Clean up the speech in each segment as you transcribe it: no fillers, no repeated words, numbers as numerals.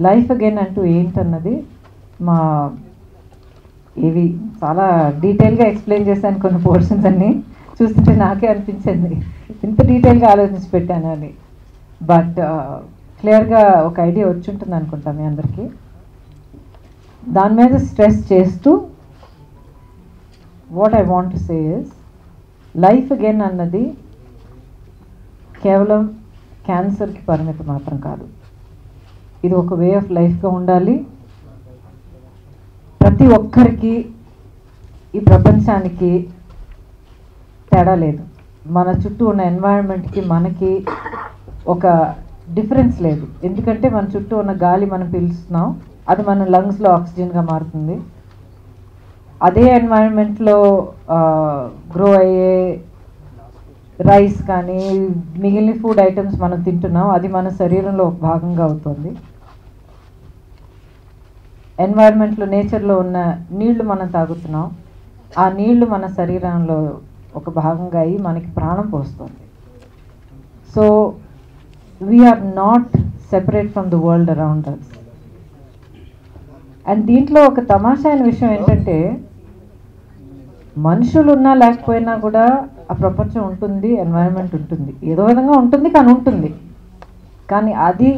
Life again అంటూ ఏంటన్నది మా ఇవి చాలా డీటెయిల్గా ఎక్స్ప్లెయిన్ చేశాను. కొన్ని పోర్షన్స్ అన్నీ చూస్తుంటే నాకే అనిపించింది ఇంత డీటెయిల్గా ఆలోచించి పెట్టాను అని. బట్ క్లియర్గా ఒక ఐడియా వచ్చి ఉంటుంది అనుకుంటా మీ అందరికీ. దాని మీద స్ట్రెస్ చేస్తూ what I want to say is, life again అన్నది కేవలం క్యాన్సర్కి పరిమితం మాత్రం కాదు. ఇది ఒక వే ఆఫ్ లైఫ్గా ఉండాలి. ప్రతి ఒక్కరికి, ఈ ప్రపంచానికి తేడా లేదు. మన చుట్టూ ఉన్న ఎన్వైరన్మెంట్కి మనకి ఒక డిఫరెన్స్ లేదు. ఎందుకంటే మన చుట్టూ ఉన్న గాలి మనం పీలుస్తున్నాం, అది మన లంగ్స్లో ఆక్సిజన్గా మారుతుంది. అదే ఎన్వైరన్మెంట్లో గ్రో అయ్యే రైస్ కానీ మిగిలిన ఫుడ్ ఐటమ్స్ మనం తింటున్నాం, అది మన శరీరంలో ఒక భాగంగా అవుతుంది. ఎన్వైరన్మెంట్లో, నేచర్లో ఉన్న నీళ్లు మనం తాగుతున్నాం, ఆ నీళ్లు మన శరీరంలో ఒక భాగంగా అయ్యి మనకి ప్రాణం పోస్తుంది. So we are not separate from the world around us. And దీంట్లో ఒక తమాషా అయిన విషయం ఏంటంటే, మనుషులు ఉన్నా లేకపోయినా కూడా ఆ ప్రపంచం ఉంటుంది, ఎన్వైరన్మెంట్ ఉంటుంది, ఏదో విధంగా ఉంటుంది, కానీ ఉంటుంది. కానీ అది,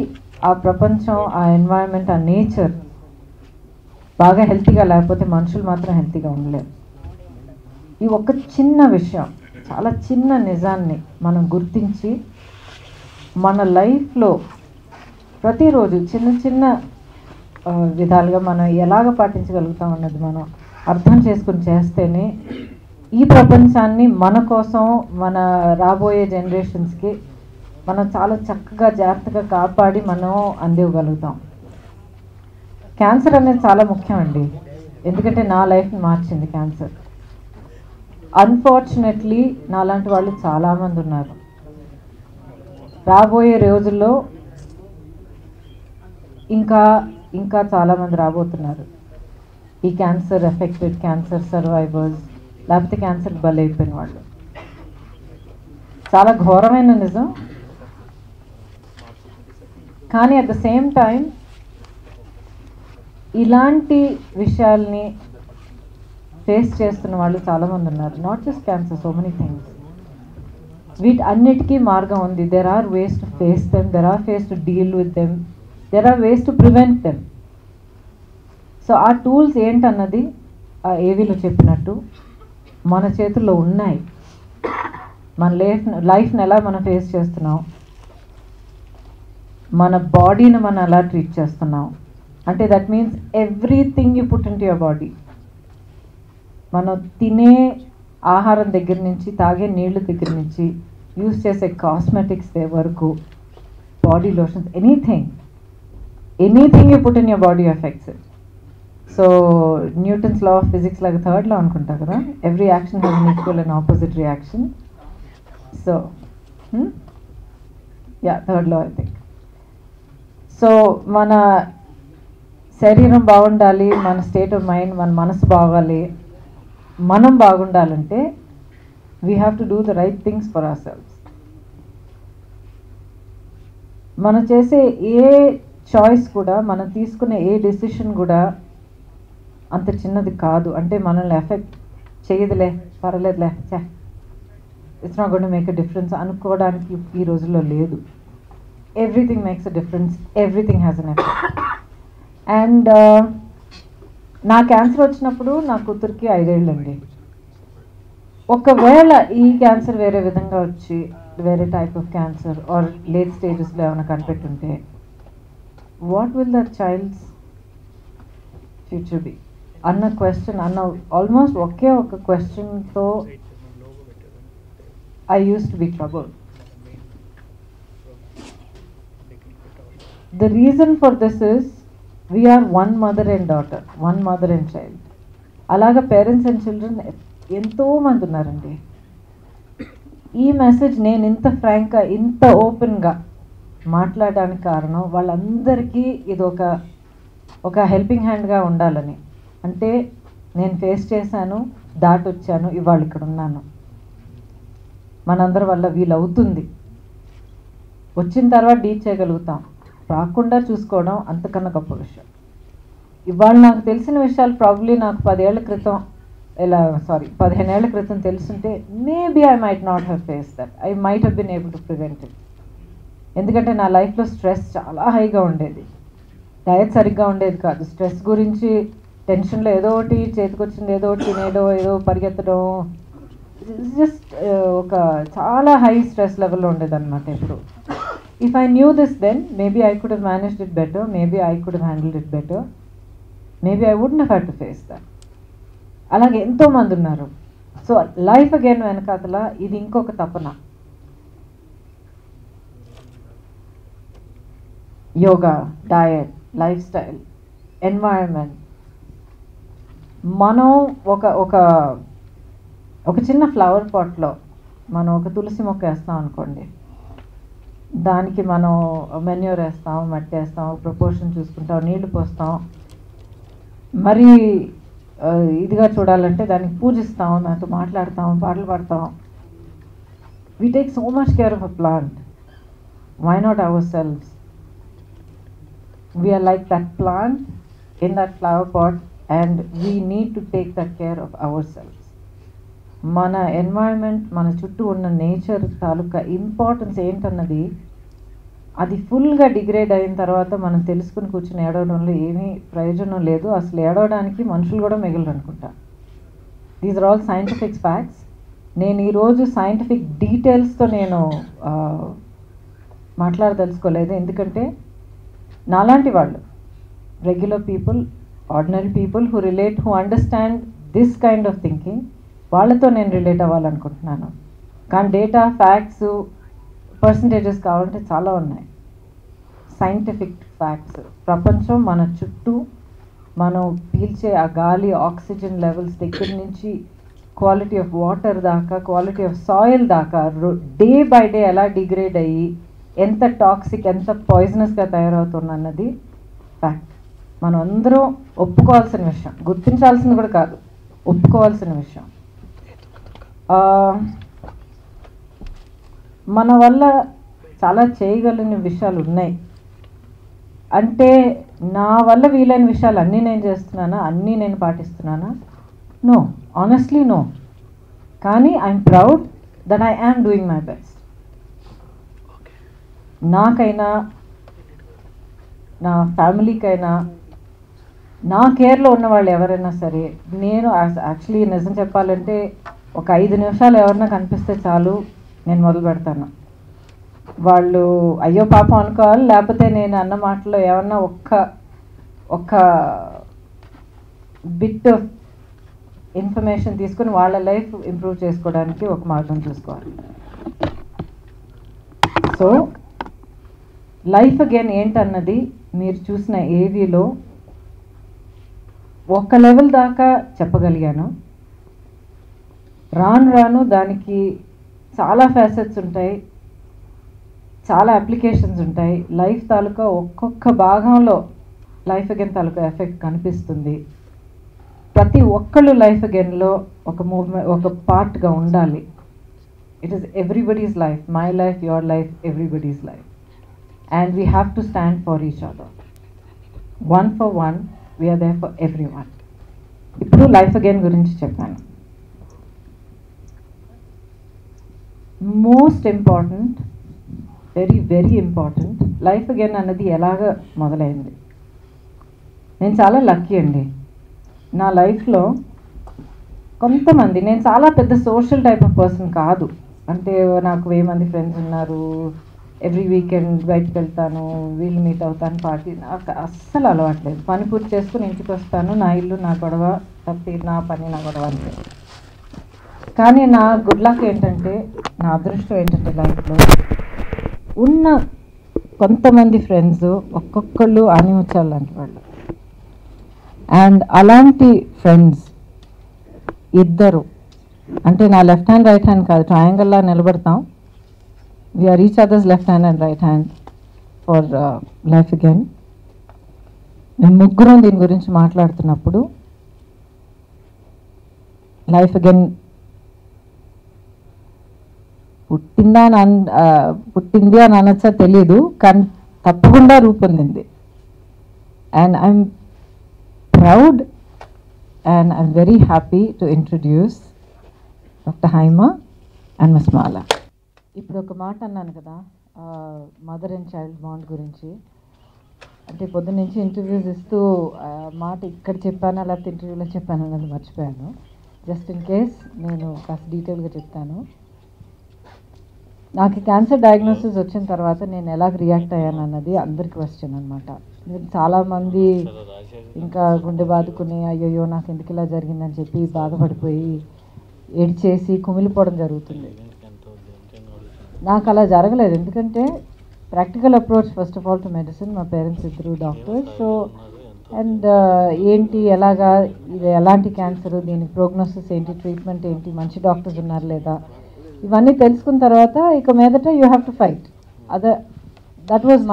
ఆ ప్రపంచం, ఆ ఎన్వైరన్మెంట్, ఆ నేచర్ బాగా హెల్తీగా లేకపోతే మనుషులు మాత్రం హెల్తీగా ఉండలేరు. ఈ ఒక చిన్న విషయం, చాలా చిన్న నిజాన్ని మనం గుర్తించి మన లైఫ్లో ప్రతిరోజు చిన్న చిన్న విధాలుగా మనం ఎలాగ పాటించగలుగుతాం అన్నది మనం అర్థం చేసుకుని చేస్తేనే ఈ ప్రపంచాన్ని మన కోసం, మన రాబోయే జనరేషన్స్కి మనం చాలా చక్కగా జాగ్రత్తగా కాపాడి మనం అందివ్వగలుగుతాం. క్యాన్సర్ అనేది చాలా ముఖ్యం అండి, ఎందుకంటే నా లైఫ్ని మార్చింది క్యాన్సర్. అన్ఫార్చునేట్లీ నాలాంటి వాళ్ళు చాలామంది ఉన్నారు. రాబోయే రోజుల్లో ఇంకా ఇంకా చాలామంది రాబోతున్నారు. ఈ క్యాన్సర్ ఎఫెక్టెడ్, క్యాన్సర్ సర్వైవర్స్, లేకపోతే క్యాన్సర్కి బలైపోయిన వాళ్ళు. చాలా ఘోరమైన నిజం. కానీ అట్ ద సేమ్ టైం ఇలాంటి విషయాల్ని ఫేస్ చేస్తున్న వాళ్ళు చాలామంది ఉన్నారు. Not just cancer, so many things. వీటి అన్నిటికీ మార్గం ఉంది. There are ways to face them, there are ways to deal with them, there are ways to prevent them. So ఆ టూల్స్ ఏంటన్నది ఆ ఏవీలో చెప్పినట్టు మన చేతుల్లో ఉన్నాయి. మన లైఫ్ని ఎలా మనం ఫేస్ చేస్తున్నాం, మన బాడీని మనం ఎలా ట్రీట్ చేస్తున్నాం, అంటే that means everything you put in to your body. మనం తినే ఆహారం దగ్గర నుంచి, తాగే నీళ్ళ దగ్గర నుంచి, యూస్ చేసే కాస్మెటిక్స్ వరకు, body lotions, anything you put in your body effects it. So Newton's law of physics లాగా థర్డ్ లా అనుకుంటా కదా, every action has an equal and opposite reaction. So third law I think. So మన శరీరం బాగుండాలి, మన state of mind, మన మనసు బాగాలి, మనం బాగుండాలంటే we have to do the right things for hour selves. మనం చేసే ఏ చాయిస్ కూడా, మనం తీసుకునే ఏ డెసిషన్ కూడా అంత చిన్నది కాదు. అంటే మనల్ని ఎఫెక్ట్ చేయదులే, పర్లేదులే, it's not going to make a difference అనుకోవడానికి ఈ రోజుల్లో లేదు. Everything makes a difference, everything has an effect. And నా క్యాన్సర్ వచ్చినప్పుడు నా కూతురికి 5 ఏళ్ళండి. ఒకవేళ ఈ క్యాన్సర్ వేరే విధంగా వచ్చి, వేరే type of cancer or late స్టేజెస్లో ఏమైనా కనిపెట్టుంటే, what will that child's future be అన్న క్వశ్చన్, అన్న ఆల్మోస్ట్ ఒకే ఒక క్వశ్చన్తో I use to be trouble. The reason for this is we are one mother and daughter, one mother and child. అలాగా parents and children ఎంతోమంది ఉన్నారండి. ఈ message నేను ఇంత ఫ్రాంక్గా, ఇంత ఓపెన్గా మాట్లాడడానికి కారణం వాళ్ళందరికీ ఇది ఒక హెల్పింగ్ హ్యాండ్గా ఉండాలని. అంటే నేను ఫేస్ చేశాను, దాటొచ్చాను, ఇవాళ ఇక్కడ ఉన్నాను. మనందరి వల్ల వీలవుతుంది. వచ్చిన తర్వాత డీల్ చేయగలుగుతాం, రాకుండా చూసుకోవడం అంతకన్నా గొప్ప విషయం. ఇవాళ నాకు తెలిసిన విషయాలు ప్రాబ్లీ నాకు 15 ఏళ్ల క్రితం తెలుసుంటే maybe I might not have face that. I might have been able to prevent it. ఎందుకంటే నా లైఫ్లో స్ట్రెస్ చాలా హైగా ఉండేది, డయట్ సరిగ్గా ఉండేది కాదు. స్ట్రెస్ గురించి టెన్షన్లో ఏదో ఒకటి చేతికొచ్చింది ఏదో ఒకటి తినేయడం, ఏదో పరిగెత్తడం, జస్ట్ ఒక చాలా హై స్ట్రెస్ లెవెల్లో ఉండేదన్నమాట ఎప్పుడు. If I knew this then maybe I could have managed it better, maybe I could have handled it better, maybe I wouldn't have had to face that. అలాగే ఎంతోమంది ఉన్నారు. సో లైఫ్ అగైన్ వెనకాతల ఇది ఇంకొక తపన. Yoga, diet, life style, environment. మనం ఒక చిన్న ఫ్లవర్ పాట్లో మనం ఒక తులసి మొక్క వేస్తాం అనుకోండి, దానికి మనం మెన్యూర్ వేస్తాం, మట్టి వేస్తాం, ప్రపోర్షన్ చూసుకుంటాం, నీళ్లు పోస్తాం, మరి ఇదిగా చూడాలంటే దానికి పూజిస్తాం, దాంతో మాట్లాడతాం, పాటలు పాడతాం. We take so much care of a plant. Why not ourselves? We are like that plant in that flower pot and we need to take that care of ourselves. మన ఎన్వైరన్మెంట్, మన చుట్టూ ఉన్న nature తాలూకా importance ఏంటన్నది అది ఫుల్గా degrade అయిన తర్వాత మనం తెలుసుకుని కూర్చుని ఏడవడంలో ఏమీ ప్రయోజనం లేదు. అసలు ఏడవడానికి మనుషులు కూడా మిగలరు అనుకుంటా. These are all scientific facts. నేను ఈరోజు సైంటిఫిక్ డీటెయిల్స్తో నేను మాట్లాడదలుచుకోలేదు, ఎందుకంటే నాలాంటి వాళ్ళు, regular people, ordinary people who relate, who understand this kind of thinking, వాళ్ళతో నేను రిలేట్ అవ్వాలనుకుంటున్నాను. కానీ డేటా, ఫ్యాక్ట్స్, పర్సంటేజెస్ కావాలంటే చాలా ఉన్నాయి. Scientific facts. ప్రపంచం మన చుట్టూ, మనం పీల్చే ఆ గాలి, ఆక్సిజన్ లెవెల్స్ దగ్గర నుంచి క్వాలిటీ ఆఫ్ వాటర్ దాకా, క్వాలిటీ ఆఫ్ సాయిల్ దాకా డే బై డే ఎలా డిగ్రేడ్ అయ్యి ఎంత టాక్సిక్, ఎంత పాయిజనస్గా తయారవుతున్నది ఫ్యాక్ట్. మనం అందరం ఒప్పుకోవాల్సిన విషయం, గుర్తించాల్సింది కూడా కాదు, ఒప్పుకోవాల్సిన విషయం. మన వల్ల చాలా చేయగలిగిన విషయాలు ఉన్నాయి. అంటే నా వల్ల వీలైన విషయాలు అన్నీ నేను చేస్తున్నానా, అన్నీ నేను పాటిస్తున్నానా? No, honestly no. కానీ I'm proud that I am doing my best. నాకైనా, నా ఫ్యామిలీకైనా, నా కేర్లో ఉన్న వాళ్ళు ఎవరైనా సరే, నేను యాక్చువల్లీ నిజం చెప్పాలంటే ఒక 5 నిమిషాలు ఎవరైనా కనిపిస్తే చాలు నేను మొదలు పెడతాను. వాళ్ళు అయ్యో పాపం అనుకోవాలి, లేకపోతే నేను అన్న మాటలో ఏమన్నా ఒక్క బిట్ ఆఫ్ ఇన్ఫర్మేషన్ తీసుకుని వాళ్ళ లైఫ్ ఇంప్రూవ్ చేసుకోవడానికి ఒక మార్గం చూసుకోవాలి. సో లైఫ్ అగైన్ ఏంటన్నది మీరు చూసిన ఏవీలో ఒక లెవెల్ దాకా చెప్పగలిగాను. రాను రాను దానికి చాలా ఫ్యాసెట్స్ ఉంటాయి, చాలా అప్లికేషన్స్ ఉంటాయి. లైఫ్ తాలూకా ఒక్కొక్క భాగంలో లైఫ్ అగైన్ తాలూకా ఎఫెక్ట్ కనిపిస్తుంది. ప్రతి ఒక్కళ్ళు లైఫ్ అగైన్లో ఒక మూవ్మెంట్, ఒక పార్ట్గా ఉండాలి. It is everybody's life, my life, your life, everybody's life. And we have to stand for each other. One for one, we are there for everyone. ఇప్పుడు life again గురించి చెప్పాను. Most important, very very important, life again అన్నది ఎలాగ మొదలైంది. నేను చాలా lucky అండి. నా లైఫ్లో కొంతమంది, నేను చాలా పెద్ద సోషల్ టైప్ ఆఫ్ పర్సన్ కాదు. అంటే నాకు 1000 మంది ఫ్రెండ్స్ ఉన్నారు, ఎవ్రీ వీకెండ్ బయటకు వెళ్తాను, వీళ్ళు మీట్ అవుతాను, పార్టీ. నాకు అస్సలు అలవాట్లేదు. పని పూర్తి చేసుకుని ఇంటికి వస్తాను, నా ఇల్లు నా గొడవ, తప్పి నా పని నా గొడవ అంతే. కానీ నా గుడ్ లక్ ఏంటంటే, నా అదృష్టం ఏంటంటే, లైఫ్లో ఉన్న కొంతమంది ఫ్రెండ్స్ ఒక్కొక్కళ్ళు ఆనిముత్యాలు లాంటి వాళ్ళు. అండ్ అలాంటి ఫ్రెండ్స్ ఇద్దరు, అంటే నా లెఫ్ట్ హ్యాండ్ రైట్ హ్యాండ్ కాదు, ట్రయాంగిల్లా నిలబడతాం. We are each other's left hand and right hand for life again. మేము ముగ్గురం దీని గురించి మాట్లాడుతున్నప్పుడు లైఫ్ అగైన్ పుట్టింది అని అనొచ్చా తెలీదు, కానీ తప్పకుండా రూపొందింది. And I'm proud and I'm very happy to introduce Dr. Haima and Ms. Mala. ఇప్పుడు ఒక మాట అన్నాను కదా, మదర్ అండ్ చైల్డ్ బాండ్ గురించి. అంటే పొద్దున్న నుంచి ఇంటర్వ్యూస్ ఇస్తూ మాట ఇక్కడ చెప్పానా లేకపోతే ఇంటర్వ్యూలో చెప్పాను అన్నది మర్చిపోయాను. జస్ట్ ఇన్ కేస్ నేను కాస్త డీటెయిల్గా చెప్తాను. నాకు క్యాన్సర్ డయాగ్నోసిస్ వచ్చిన తర్వాత నేను ఎలా రియాక్ట్ అయ్యాను అన్నది అందరి క్వశ్చన్ అనమాట. చాలామంది ఇంకా గుండె బాదుకుని అయ్యో నాకు ఎందుకు ఇలా జరిగిందని చెప్పి బాధపడిపోయి ఏడ్చేసి కుమిలిపోవడం జరుగుతుంది. నాకు అలా జరగలేదు, ఎందుకంటే practical approach first of all to medicine. మా పేరెంట్స్ ఇద్దరు డాక్టర్స్. సో అండ్ ఏంటి ఎలాగా ఇది ఎలాంటి క్యాన్సర్, దీనికి ప్రోగ్నోసిస్ ఏంటి, ట్రీట్మెంట్ ఏంటి, మంచి డాక్టర్స్ ఉన్నారు లేదా, ఇవన్నీ తెలుసుకున్న తర్వాత ఇక మీదట you have to fight. That was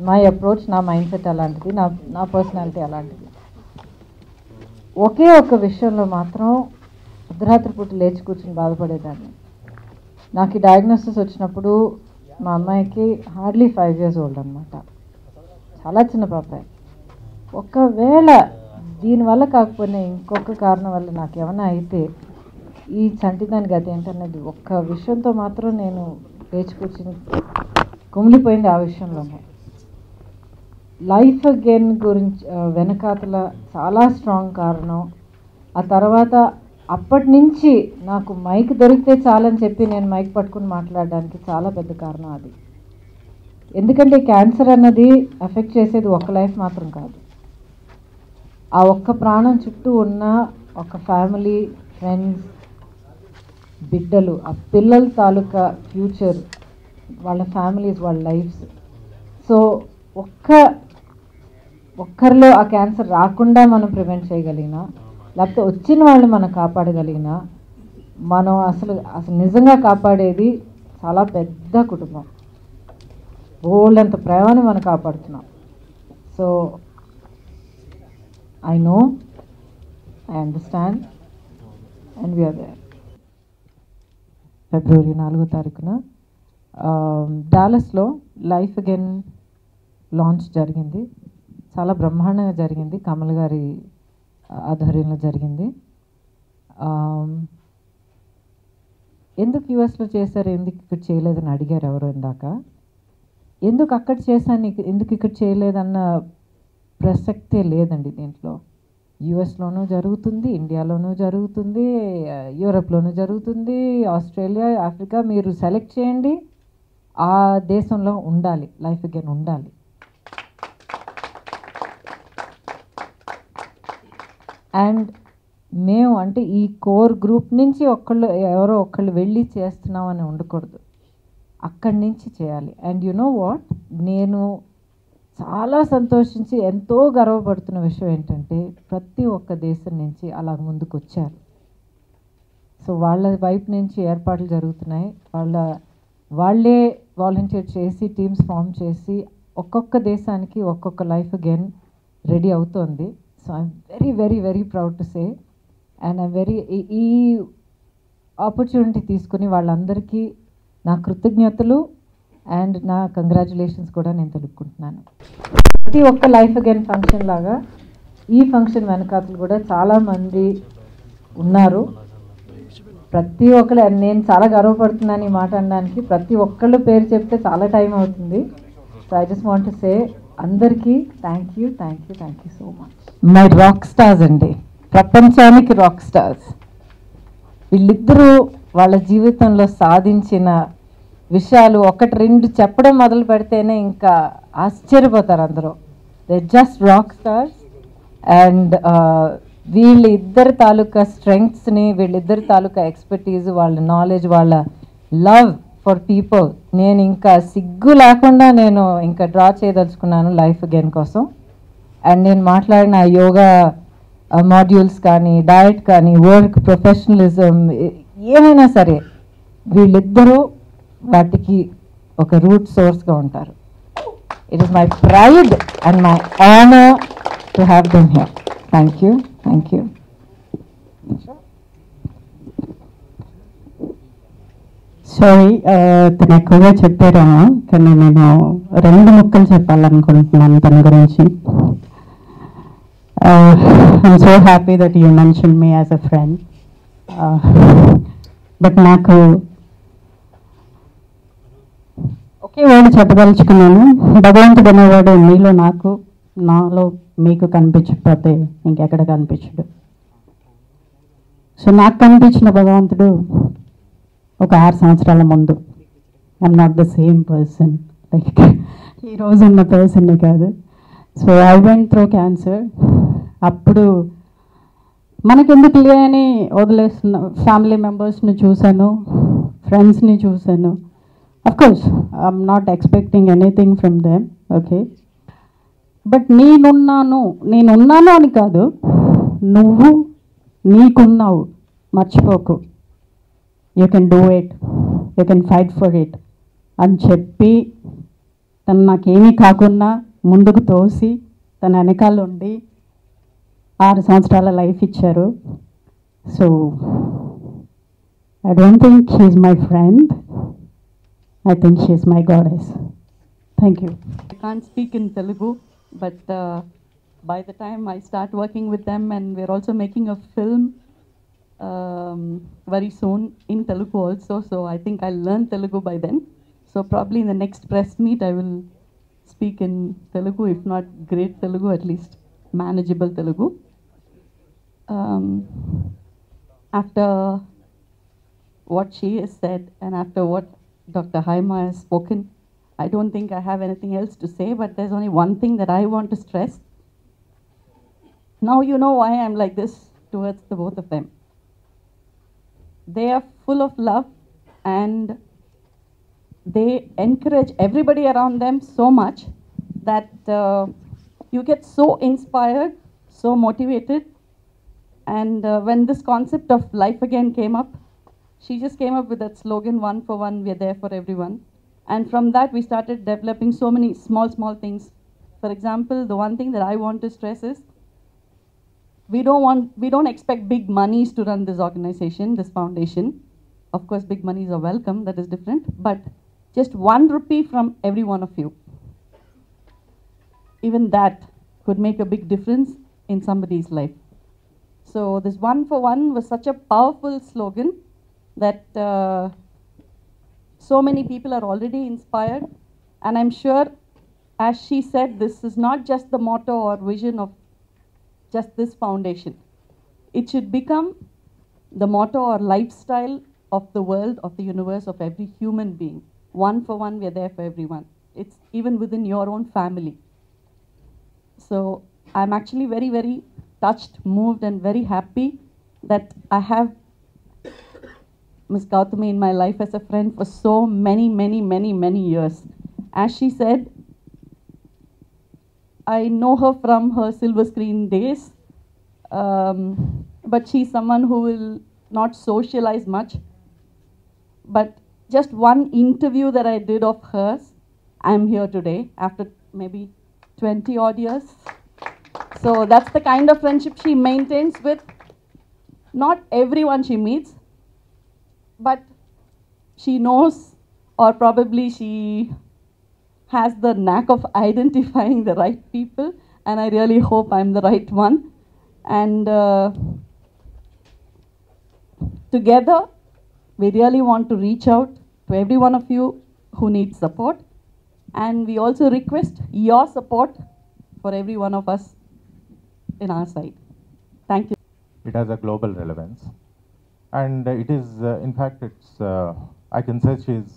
my approach. నా మైండ్ సెట్ అలాంటిది, నా పర్సనాలిటీ అలాంటిది. ఒకే ఒక్క విషయంలో మాత్రం అర్ధరాత్రి పూట లేచి కూర్చొని బాధపడేదాన్ని. నాకు ఈ డయాగ్నోసిస్ వచ్చినప్పుడు మా అమ్మాయికి హార్డ్లీ 5 years ఓల్డ్ అనమాట, చాలా చిన్న పాపాయి. ఒకవేళ దీనివల్ల కాకపోయినా ఇంకొక కారణం వల్ల నాకు ఏమైనా అయితే ఈ చంటిదాని గతి ఏంటన్నది ఒక్క విషయంతో మాత్రం నేను లేచి కూర్చుని కుమిలిపోయింది. ఆ విషయంలోనే లైఫ్ అగైన్ గురించి వెనకాతల చాలా స్ట్రాంగ్ కారణం. ఆ తర్వాత అప్పటి నుంచి నాకు మైక్ దొరికితే చాలని చెప్పి నేను మైక్ పట్టుకుని మాట్లాడడానికి చాలా పెద్ద కారణం అది. ఎందుకంటే క్యాన్సర్ అన్నది ఎఫెక్ట్ చేసేది ఒక్క లైఫ్ మాత్రం కాదు, ఆ ఒక్క ప్రాణం చుట్టూ ఉన్న ఒక ఫ్యామిలీ, ఫ్రెండ్స్, బిడ్డలు, ఆ పిల్లల తాలూకా ఫ్యూచర్, వాళ్ళ ఫ్యామిలీస్, వాళ్ళ లైఫ్స్. సో ఒక్కరిలో ఆ క్యాన్సర్ రాకుండా మనం ప్రివెంట్ చేయగలిగినా, లేకపోతే వచ్చిన వాళ్ళు మనం కాపాడగలిగినా, మనం అసలు నిజంగా కాపాడేది చాలా పెద్ద కుటుంబం. బోల్డంత ప్రేమని మనం కాపాడుతున్నాం. So I know, I understand and we're there. February 4th డాలస్లో లైఫ్ అగైన్ లాంచ్ జరిగింది. చాలా బ్రహ్మాండంగా జరిగింది, కమల్ గారి ఆధ్వర్యంలో జరిగింది. ఎందుకు యూఎస్లో చేశారు, ఎందుకు ఇక్కడ చేయలేదని అడిగారు ఎవరో ఇందాక. ఎందుకు అక్కడ చేశాను, ఎందుకు ఇక్కడ చేయలేదన్న ప్రసక్తే లేదండి దీంట్లో. యూఎస్లోనూ జరుగుతుంది, ఇండియాలోనూ జరుగుతుంది, యూరప్లోనూ జరుగుతుంది, ఆస్ట్రేలియా, ఆఫ్రికా. మీరు సెలెక్ట్ చేయండి, ఆ దేశంలో ఉండాలి, లైఫ్ అగైన్ ఉండాలి. అండ్ మేము అంటే ఈ కోర్ గ్రూప్ నుంచి ఎవరో ఒకళ్ళు వెళ్ళి చేస్తున్నామని ఉండకూడదు, అక్కడి నుంచి చేయాలి. అండ్ యు నో వాట్, నేను చాలా సంతోషించి ఎంతో గర్వపడుతున్న విషయం ఏంటంటే ప్రతి ఒక్క దేశం నుంచి అలా ముందుకు వచ్చారు. సో వాళ్ళ వైపు నుంచి ఏర్పాట్లు జరుగుతున్నాయి, వాళ్ళే వాలంటీర్ చేసి టీమ్స్ ఫామ్ చేసి ఒక్కొక్క దేశానికి ఒక్కొక్క లైఫ్ అగైన్ రెడీ అవుతోంది. So I'm very very very proud to say, and ఈ ఆపర్చునిటీ తీసుకుని వాళ్ళందరికీ నా కృతజ్ఞతలు అండ్ నా కంగ్రాచులేషన్స్ కూడా నేను తెలుపుకుంటున్నాను. ప్రతి ఒక్క లైఫ్ అగైన్ ఫంక్షన్ లాగా ఈ ఫంక్షన్ వెనకాతలు కూడా చాలామంది ఉన్నారు. ప్రతి ఒక్కరు, నేను చాలా గర్వపడుతున్నాను ఈ మాట అనడానికి. ప్రతి ఒక్కళ్ళు పేరు చెప్తే చాలా టైం అవుతుంది. So I just want to say అందరికీ thank you so much. My rock stars అండి, ప్రపంచానికి రాక్ స్టార్స్. వీళ్ళిద్దరూ వాళ్ళ జీవితంలో సాధించిన విషయాలు 1-2 చెప్పడం మొదలు పెడితేనే ఇంకా ఆశ్చర్యపోతారు అందరూ. They just rock stars. And వీళ్ళిద్దరి తాలూకా స్ట్రెంగ్త్స్ని, వీళ్ళిద్దరి తాలూకా ఎక్స్పర్టీజ్, వాళ్ళ నాలెడ్జ్, వాళ్ళ లవ్ ఫర్ పీపుల్ నేను ఇంకా సిగ్గు లేకుండా నేను ఇంకా డ్రా చేయదలుచుకున్నాను లైఫ్ అగైన్ కోసం. అండ్ నేను మాట్లాడిన యోగా మాడ్యూల్స్ కానీ, డయట్ కానీ, వర్క్, ప్రొఫెషనలిజం, ఏమైనా సరే వీళ్ళిద్దరూ వాటికి ఒక రూట్ సోర్స్గా ఉంటారు. It is my pride and my honour to have them here. Thank you. Sorry, తను ఎక్కువగా చెప్పారేమో, కానీ నేను 2 ముక్కలు చెప్పాలనుకుంటున్నాను తన గురించి. I'm so happy that you mention me as a friend. But నాకు ఒకే వర్డ్ చెప్పదలుచుకున్నాను. భగవంతుడు అనేవాడు మీలో నాకు, నాలో మీకు కనిపించకపోతే ఇంకెక్కడ కనిపించడు. సో నాకు కనిపించిన భగవంతుడు ఒక 6 సంవత్సరాల ముందు. I'm not the same person, like ఈరోజు ఉన్న పర్సన్ని కాదు. So I went through cancer. అప్పుడు మనకెందుకులే అని వదిలేస్తున్న ఫ్యామిలీ మెంబర్స్ని చూశాను, ఫ్రెండ్స్ని చూశాను. Of course I'm not expecting anything from them, okay. But నేనున్నాను అని కాదు, నువ్వు నీకున్నావు, మర్చిపోకు. You can do it, you can fight for it అని చెప్పి తను నాకేమీ కాకుండా ముందుకు తోసి తన వెనకాల ఉండి 6 సంవత్సరాల లైఫ్ ఇచ్చారు. So I don't think she's my friend, I think she's my goddess. Thank you. I can't speak in Telugu, but by the time I start working with them, and we're also making a film very soon in Telugu also, so I think I'll learn Telugu by then. So probably in the next press meet I will speak in Telugu, if not great Telugu, at least manageable Telugu. After what she has said and after what Dr. Haima has spoken, I don't think I have anything else to say, but there's only one thing that I want to stress. Now you know why I'm like this towards the both of them. They are full of love and they encourage everybody around them so much that you get so inspired, so motivated. And when this concept of Life Again came up, she just came up with that slogan, "One for one, we're there for everyone." And from that, we started developing so many small things. For example, the one thing that I want to stress is, we don't expect big monies to run this organization, this foundation. Of course, big monies are welcome, that is different. But just 1 rupee from every one of you, even that could make a big difference in somebody's life. So this "One for One" was such a powerful slogan that so many people are already inspired. And I'm sure, as she said, this is not just the motto or vision of just this foundation. It should become the motto or lifestyle of the world, of the universe, of every human being. One for one, we're there for everyone. It's even within your own family. So I'm actually very, very touched, moved, and very happy that I have Ms. Gautami in my life as a friend for so many years. As she said, I know her from her silver screen days, but she's someone who will not socialize much. But just one interview that I did of hers, I'm here today after maybe 20 odd years. So that's the kind of friendship she maintains with not everyone she meets, but she knows, or probably she has the knack of identifying the right people, and I really hope I'm the right one. And together, we really want to reach out to every one of you who needs support, and we also request your support for every one of us in our side. Thank you. It has a global relevance, and it is, in fact, it's, I can say she is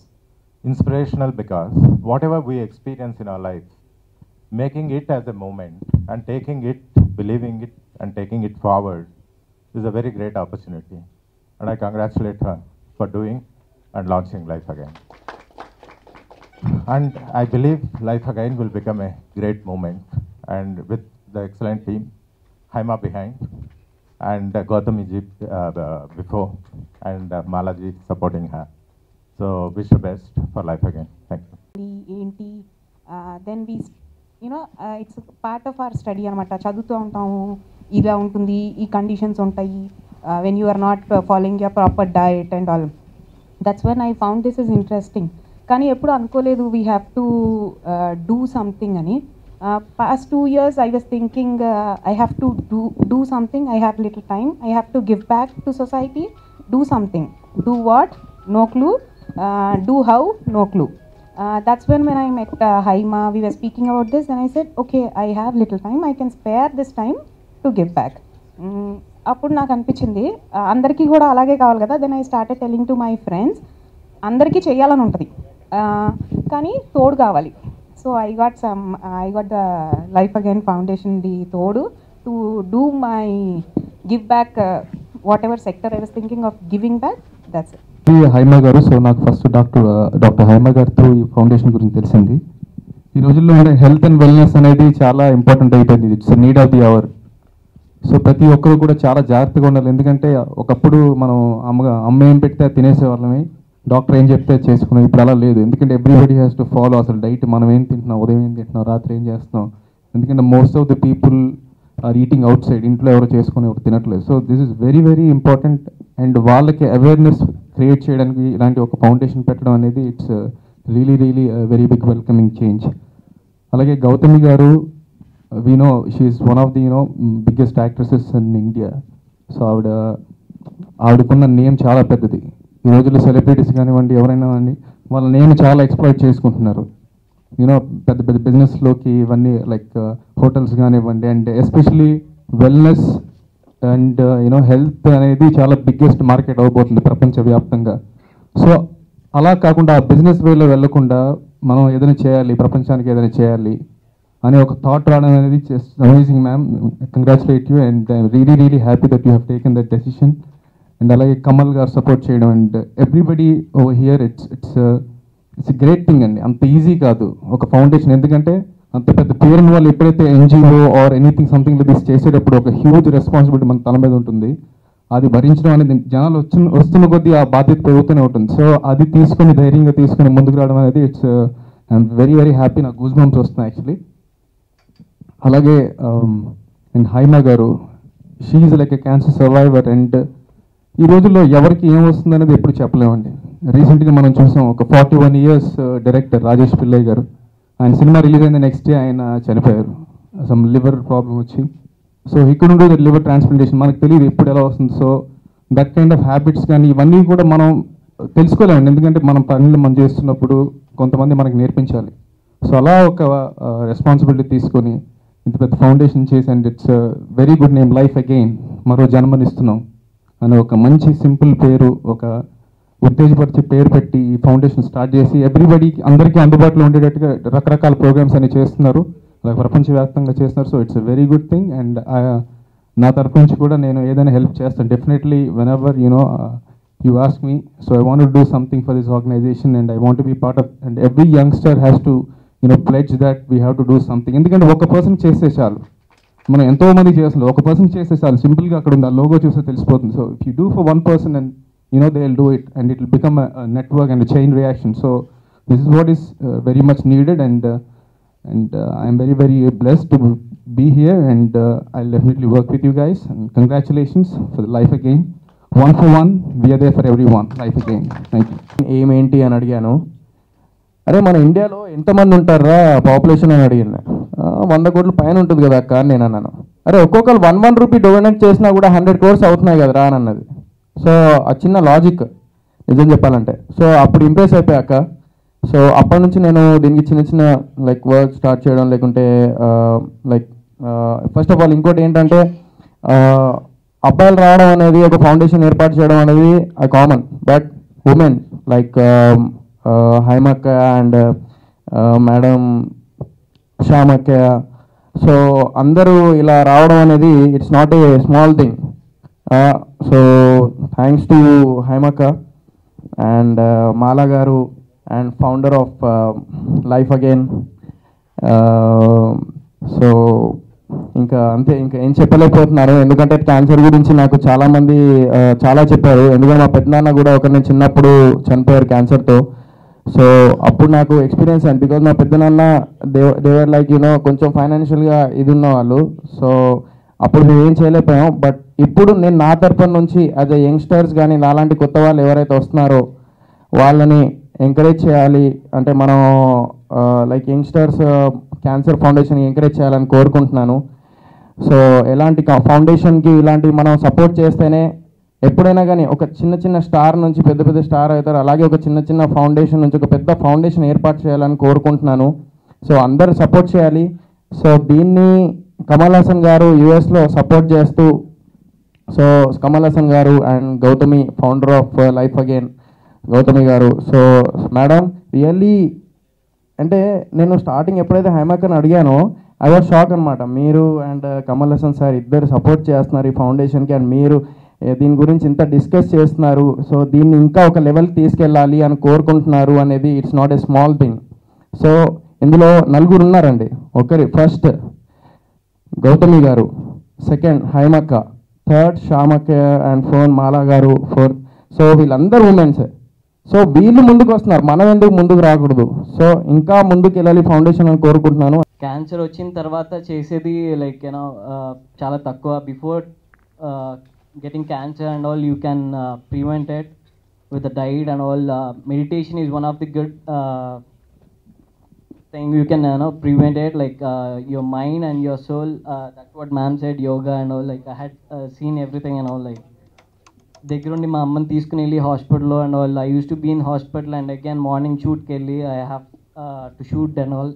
inspirational, because whatever we experience in our life, making it as a moment and taking it, believing it, and taking it forward is a very great opportunity. And I congratulate her for doing and launching Life Again. And I believe Life Again will become a great moment, and with the excellent team, Haima behind, and Gautami ji before, and Malaji supporting her. So wish the best for Life Again. Thank you. ఏంటి then we it's part of our study అనమాట. చదువుతూ ఉంటాము, ఇలా ఉంటుంది, ఈ conditions ఉంటాయి, when you are not following your proper diet and all. That's when I found this is interesting. కానీ ఎప్పుడు అనుకోలేదు we have to do something అని. Past 2 years I was thinking I have to do something. I have little time. I have to give back to society. Do something. Do what? No clue. Do how? No clue. That's when I met Haima, we were speaking about this and I said, okay, I have little time. I can spare this time to give back. అప్పుడు నాకు అనిపించింది అందరికీ కూడా అలాగే కావాలి కదా. Then I started telling to my friends, అందరికీ చేయాలని ఉంటుంది కానీ తోడు కావాలి. So I got the Life Again Foundation the thodu to do my give back whatever sector I was thinking of giving back. That's it. Haima గారు, so నాకు first doctor Haima గారితో ఈ ఫౌండేషన్ గురించి తెలిసింది. ఈ రోజుల్లో హెల్త్ అండ్ వెల్నెస్ అనేది చాలా ఇంపార్టెంట్ అయిపోయింది. It's need of the hour. So ప్రతి ఒక్కరు కూడా చాలా జాగ్రత్తగా ఉండాలి. ఎందుకంటే ఒకప్పుడు మనం అమ్మ ఏం పెడితే తినేసేవాళ్ళమే, డాక్టర్ ఏం చెప్తే చేసుకున్నాం. ఇప్పుడు అలా లేదు. ఎందుకంటే ఎవ్రీబడి హ్యాస్ టు ఫాలో అసలు డైట్. మనం ఏం తింటున్నాం, ఉదయం ఏం తింటున్నాం, రాత్రి ఏం చేస్తున్నాం. ఎందుకంటే most of the people are eating outside. ఇంట్లో ఎవరు చేసుకుని ఎవరు తినట్లేదు. So this is very very important. And వాళ్ళకి అవేర్నెస్ క్రియేట్ చేయడానికి ఇలాంటి ఒక ఫౌండేషన్ పెట్టడం అనేది it's really really very big welcoming change. అలాగే గౌతమి గారు, we know she is one of the biggest actresses in India. So ఆవిడకున్న నేమ్ చాలా పెద్దది. ఈ రోజుల్లో సెలబ్రిటీస్ కానివ్వండి, ఎవరైనా అండి, వాళ్ళ నేమ్ చాలా ఎక్స్ప్లాయిట్ చేసుకుంటున్నారు. పెద్ద పెద్ద బిజినెస్లోకి ఇవన్నీ లైక్ హోటల్స్ కానివ్వండి. And especially wellness and health అనేది చాలా బిగ్గెస్ట్ మార్కెట్ అవబోతుంది ప్రపంచవ్యాప్తంగా. సో అలా కాకుండా ఆ బిజినెస్ వేలో వెళ్లకుండా మనం ఏదైనా చేయాలి, ప్రపంచానికి ఏదైనా చేయాలి అనే ఒక థాట్ రావడం అనేది amazing ma'am. Congratulate you and I'm really really happy that you have taken that decision. And అలాగే కమల్ గారు సపోర్ట్ చేయడం and everybody over here it's great thing అండి. అంత ఈజీ కాదు ఒక ఫౌండేషన్. ఎందుకంటే అంత పెద్ద పేరున్న వాళ్ళు ఎప్పుడైతే NGO or anything something this చేసేటప్పుడు ఒక హ్యూజ్ రెస్పాన్సిబిలిటీ మన తల మీద ఉంటుంది. అది భరించడం అనేది జనాలు వస్తున్న కొద్దీ ఆ బాధ్యత పెరుగుతూనే ఉంటుంది. సో అది తీసుకొని ధైర్యంగా తీసుకొని ముందుకు రావడం అనేది it's I'm very very happy. నాకు గూస్ బంప్స్ వస్తున్నాయి యాక్చువల్లీ. అలాగే అండ్ హైమా గారు, she is like a cancer survivor. And ఈ రోజుల్లో ఎవరికి ఏం వస్తుంది అనేది ఎప్పుడు చెప్పలేమండి. రీసెంట్గా మనం చూసాం ఒక 41 years డైరెక్టర్ రాజేష్ పిల్లయ్య గారు, ఆయన సినిమా రిలీజ్ అయిన నెక్స్ట్ డే ఆయన చనిపోయారు. సమ్ లివర్ ప్రాబ్లం వచ్చి. So he couldn't do that liver transplantation. మనకు తెలియదు ఎప్పుడు ఎలా వస్తుంది. So that kind of habits కానీ ఇవన్నీ కూడా మనం తెలుసుకోలేమండి. ఎందుకంటే మనం పనులు మనం చేస్తున్నప్పుడు కొంతమంది మనకు నేర్పించాలి. సో అలా ఒక రెస్పాన్సిబిలిటీ తీసుకొని ఇంత పెద్ద ఫౌండేషన్ చేసి and it's very good name, life again, మరో జన్మనిస్తున్నాం అని ఒక మంచి సింపుల్ పేరు, ఒక ఉత్తేజపరిచే పేరు పెట్టి ఈ ఫౌండేషన్ స్టార్ట్ చేసి ఎవ్రీబడికి అందరికీ అందుబాటులో ఉండేటట్టుగా రకరకాల ప్రోగ్రామ్స్ అని చేస్తున్నారు, అలాగే ప్రపంచవ్యాప్తంగా చేస్తున్నారు. So it's a very good thing. And నా తరఫు నుంచి కూడా నేను ఏదైనా హెల్ప్ చేస్తాను definitely when ever you ask me. So I want to do something for this organization and I want to be part of, and every youngster has to pledge that we have to do something. ఎందుకంటే ఒక person చేస్తే చాలు, మనం ఎంతో మంది చేస్తున్నాం, ఒక person చేస్తే చాలు, సింపుల్గా అక్కడ ఉంది, ఆ లోగో చూస్తే తెలిసిపోతుంది. So if you do for one person and they will do it and it will become a network and a chain reaction. So this is what is very much needed and I am very very blessed to be here and I'll definitely work with you guys and congratulations for the Life Again. One for one, we are there for everyone. Life Again. Thank you. ఏమేంటి అని అడిగాను. అరే మన ఇండియాలో ఎంతమంది ఉంటారా population అని అడిగిన. 100 కోట్ల పైన ఉంటుంది కదా అక్క అని నేను అన్నాను. అరే ఒక్కొక్కరు 1 రూపీ డొనేట్ చేసినా కూడా 100 crores అవుతున్నాయి కదరా అని అన్నది. సో ఆ చిన్న లాజిక్ నిజం చెప్పాలంటే. సో అప్పుడు ఇంప్రెస్ అయిపోయాక సో అప్పటి నుంచి నేను దీనికి చిన్న చిన్న లైక్ వర్క్ స్టార్ట్ చేయడం, లేకుంటే లైక్ ఫస్ట్ ఆఫ్ ఆల్ ఇంకోటి ఏంటంటే అబ్బాయిలు రావడం అనేది, ఒక ఫౌండేషన్ ఏర్పాటు చేయడం అనేది కామన్, బట్ ఉమెన్ లైక్ హైమక్క అండ్ మేడం శ్యామక్క, సో అందరూ ఇలా రావడం అనేది it's not a small thing. So thanks to హైమక్క అండ్ మాలా గారు and founder of life again. So ఇంకా అంతే, ఇంకా ఏం చెప్పలేకపోతున్నారు. ఎందుకంటే క్యాన్సర్ గురించి నాకు చాలామంది చాలా చెప్పారు. ఎందుకంటే మా పెద్దనాన్న కూడా ఒకరిని చిన్నప్పుడు చనిపోయారు క్యాన్సర్తో. సో అప్పుడు నాకు ఎక్స్పీరియన్స్ అయింది, బికాజ్ మా పెద్దనాన్న దేవర్ లైక్ కొంచెం ఫైనాన్షియల్గా ఇది ఉన్న వాళ్ళు. సో అప్పుడు మేము ఏం చేయలేకపోయాం. బట్ ఇప్పుడు నేను నా తరఫున నుంచి యాజ్ ఎ యంగ్స్టర్స్ కానీ నాలాంటి కొత్త వాళ్ళు ఎవరైతే వస్తున్నారో వాళ్ళని ఎంకరేజ్ చేయాలి, అంటే మనం like youngsters cancer foundation encourage చేయాలని కోరుకుంటున్నాను. సో ఎలాంటి ఫౌండేషన్కి ఇలాంటివి మనం సపోర్ట్ చేస్తేనే ఎప్పుడైనా కానీ ఒక చిన్న చిన్న స్టార్ నుంచి పెద్ద పెద్ద స్టార్ అవుతారు. అలాగే ఒక చిన్న చిన్న ఫౌండేషన్ నుంచి ఒక పెద్ద ఫౌండేషన్ ఏర్పాటు చేయాలని కోరుకుంటున్నాను. సో అందరూ సపోర్ట్ చేయాలి. సో దీన్ని కమల్ హాసన్ గారు యుఎస్లో సపోర్ట్ చేస్తూ, సో కమల్ హాసన్ గారు and Gautami founder of life again Gautami గారు. సో మేడం రియల్లీ అంటే నేను స్టార్టింగ్ ఎప్పుడైతే హైమాకర్ని అడిగానో ఐ వాజ్ షాక్ అనమాట. మీరు అండ్ కమల్ హాసన్ సార్ ఇద్దరు సపోర్ట్ చేస్తున్నారు ఈ ఫౌండేషన్కి, అండ్ మీరు దీని గురించి ఇంత డిస్కస్ చేస్తున్నారు. సో దీన్ని ఇంకా ఒక లెవెల్కి తీసుకెళ్ళాలి అని కోరుకుంటున్నారు అనేది it's not a small thing. So ఇందులో నలుగురు ఉన్నారండి. ఒకరి ఫస్ట్ గౌతమి గారు, సెకండ్ హైమక్క, థర్డ్ శ్యామక్క అండ్ ఫోర్త్ మాలా గారు, ఫోర్త్. సో వీళ్ళందరూ ఉమెన్సే. సో వీళ్ళు ముందుకు వస్తున్నారు, మనం ఎందుకు ముందుకు రాకూడదు? సో ఇంకా ముందుకు వెళ్ళాలి ఫౌండేషన్ అని కోరుకుంటున్నాను. క్యాన్సర్ వచ్చిన తర్వాత చేసేది లైక్ యూనో చాలా తక్కువ. Before getting cancer and all, you can prevent it with the diet and all. Meditation is one of the good thing you can prevent it, like your mind and your soul. That's what ma'am said, yoga and all. Like I had seen everything and all. Like దగ్గరుండి మా అమ్మని తీసుకుని వెళ్ళి హాస్పిటల్లో and all. I use to be in hospital and again morning షూట్కి వెళ్ళి I have to shoot and all.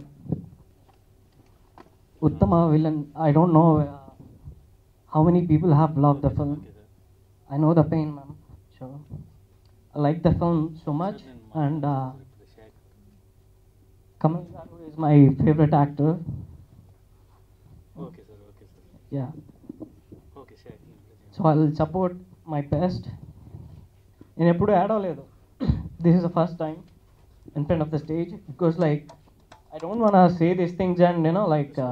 Uttama villain, I don't know how many people have loved the film. I know the pain, ma'am. So I like the film so much, and Kamal Garu is my favorite actor. Okay, sir. Okay, sir. Yeah. Okay, sir. So I'll support my best. నేను ఎప్పుడు add అవ్వలేదు. This is the first time in front of the stage, because like I don't wanna say these things and like to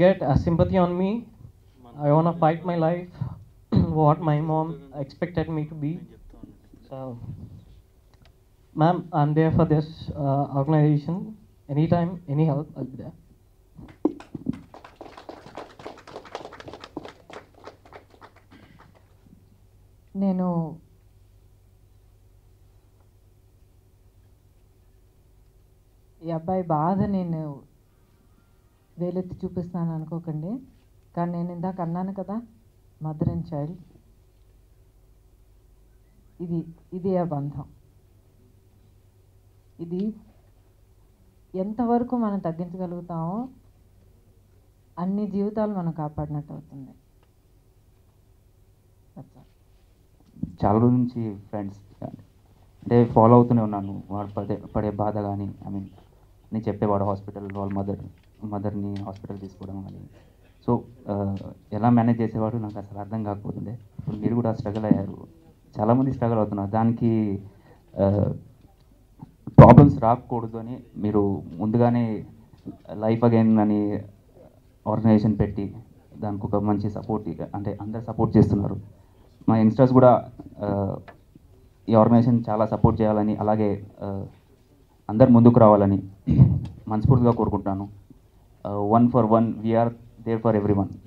get a sympathy on me. I want to fight my life what my mom expected me to be. So ma'am, I'm there for this organization. Anytime, any help, I'll be there. నేను ఈ అబ్బాయి బాధ నేను వేలెత్తి చూపిస్తాను అనుకోకండి, కానీ నేను ఇందాక అన్నాను కదా, మదర్ అండ్ చైల్డ్, ఇది ఆ బంధం. ఇది ఎంతవరకు మనం తగ్గించగలుగుతామో అన్ని జీవితాలు మనం కాపాడినట్టు అవుతుంది. చాలా రోజుల నుంచి ఫ్రెండ్స్ అంటే ఫాలో అవుతూనే ఉన్నాను. వాడు పడే బాధ కానీ, ఐ మీన్ నేను చెప్పేవాడు హాస్పిటల్, వాళ్ళ మదర్ని హాస్పిటల్ తీసుకోవడం కానీ. సో ఎలా మేనేజ్ చేసేవాడు నాకు అసలు అర్థం కాకపోతుండే. ఇప్పుడు మీరు కూడా స్ట్రగుల్ అయ్యారు, చాలామంది స్ట్రగుల్ అవుతున్నారు. దానికి ప్రాబ్లమ్స్ రాకూడదు అని మీరు ముందుగానే లైఫ్ అగైన్ అని ఆర్గనైజేషన్ పెట్టి దానికి ఒక మంచి సపోర్ట్, అంటే అందరు సపోర్ట్ చేస్తున్నారు. మా యంగ్స్టర్స్ కూడా ఈ ఆర్గనైజేషన్ చాలా సపోర్ట్ చేయాలని, అలాగే అందరు ముందుకు రావాలని మనస్ఫూర్తిగా కోరుకుంటున్నాను. One for one, we are there for everyone.